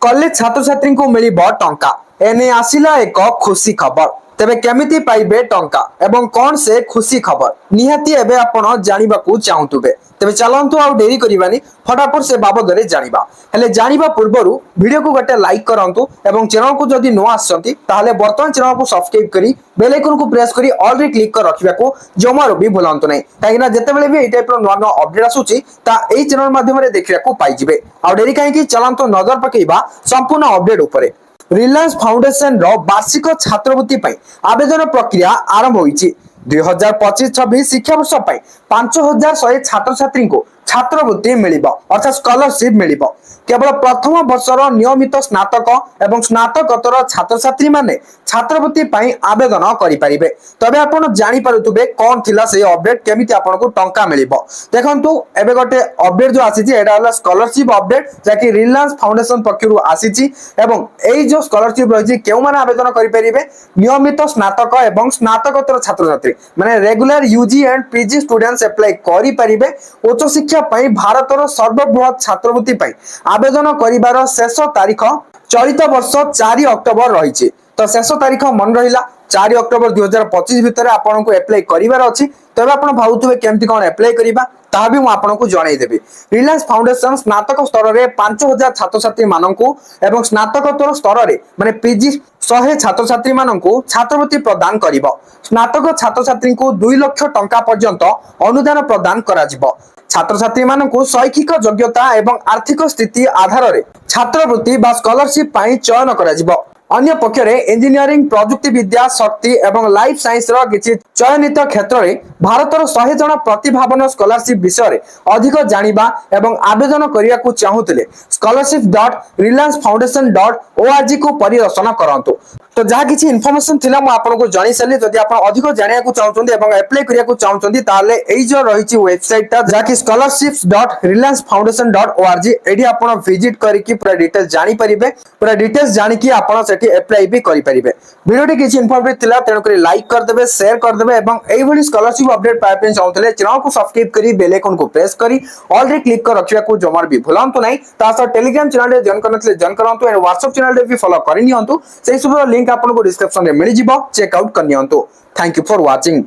College छात्र छात्री को मिलिबो टंका एने आसिला एक खुशी खबर तेबे केमिति पाइबे टंका एवं कौन से खुशी खबर निहाती एबे आपण जानिबाकू चाहुतुबे तेबे चलंतु आ देरी करिबानी फटाफट से बाबद रे जानिबा हेले जानिबा पूर्वरु वीडियो को गटे लाइक करंतु एवं चैनल को जदि नो आसंती ताहले वर्तमान चैनल को सब्सक्राइब करी बेल आइकन को प्रेस करी ऑल रे क्लिक कर रखिबाकू जमारो भी भूलंतु नै काहेना जेतेबेले भी ए टाइप रो नवा नवा अपडेट आसुची ता एई चैनल माध्यम रे देखिबाकू पाइ जिवे आ देरी काहे कि चलंतु नजर पकेइबा संपूर्ण अपडेट उपरे रिलायंस फाउंडेशन रो वार्षिक छात्रवृत्ति पई आवेदन प्रक्रिया आरंभ होईची 2025-26 शिक्षा वर्ष पई 5100 छात्र छात्री को छात्रवृत्ति मिलिबो अर्थात स्कॉलरशिप मिलिबो केवल प्रथम वर्षर नियमित स्नातक एवं स्नातकोत्तर छात्र छात्री माने छात्रवृत्ति पई आवेदन करि परिबे तबे आपण जानि पारुतबे कोन थिला से अपडेट केमिति आपण को टंका मिलिबो देखंतु एबे गोटे अपडेट जो आसीची एडा होला स्कॉलरशिप अपडेट जाकि रिलायंस फाउंडेशन पक्षरु आसीची एवं एई जो स्कॉलरशिप रहिची केउ माने आवेदन करि परिबे नियमित स्नातक एवं स्नातकोत्तर छात्र छात्री माने regular UG and PG students apply करि परिबे उच्च शिक्षा पई भारतर सर्वबृहत छात्रवृत्ति पई आवेदन करिवार शेष तारीख चलित वर्ष 4 अक्टोबर रही तो शेष तारीख मन रहा 4 अक्टोबर 2025 भितर आपन को अप्लाई करिवार अछि तबे आपण भाउतबे केमति कोन अप्लाई करिबा ता भी मु आपन को जणाई देबी रिलायंस फाउंडेशन स्नातक स्तर रे 5000 छात्र छात्री माननकु एवं स्नातकोत्तर स्तर रे माने पीजी 100 छात्र छात्री माननकु छात्रवृत्ति प्रदान करिवो स्नातक छात्र छात्री को 2 लाख टंका पर्यंत अनुदान प्रदान करा जिवो छात्र छात्री माननकु शैक्षिक योग्यता एवं आर्थिक स्थिति आधार रे छात्रवृत्ति बा स्कॉलरशिप पई चयन करा जिवो अन्य पक्षरे इंजीनियरिंग प्रजुक्ति विद्या शक्ति एवं लाइफ साइंस रो किछि चयनित क्षेत्र रे भारतर 100 जन प्रतिभावन स्कॉलरशिप विषय रे अधिक जानिबा एवं आवेदन करिया को चाहुतले scholarship.reliancefoundation.org को परिदर्शन करंतु तो जहा किछि इन्फॉर्मेशन थिला म आपन को जानि सली जदि आपन अधिक जानिया को चाहुचंदी एवं अप्लाई करिया को चाहुचंदी ताले एई जो रहिछि वेबसाइट ता जहा कि scholarship.reliancefoundation.org एडी आपन विजिट करि कि पूरा डिटेल जानि परिबे पूरा डिटेल्स जानि कि आपन सेठी अप्लाई भी करि परिबे वीडियो किछि इन्फॉर्मेटिव थिला तेनो करी लाइक कर देबे शेयर कर देबे एवं एई भली स्कॉलरशिप अपडेट पाइ पे चाहुतले चैनल को सब्सक्राइब करी बेल आइकन को प्रेस करी ऑल रे क्लिक कर रखिया को जमार भी भूलंतु नै तासा टेलीग्राम चैनल रे जॉइन करनथले जॉइन करंतु एंड व्हाट्सएप चैनल रे भी फॉलो करि नियंतु सेही सब लिंक आपन को डिस्क्रिप्शन रे मिलि जिवो चेक आउट कर नियंतु थैंक यू फॉर वाचिंग।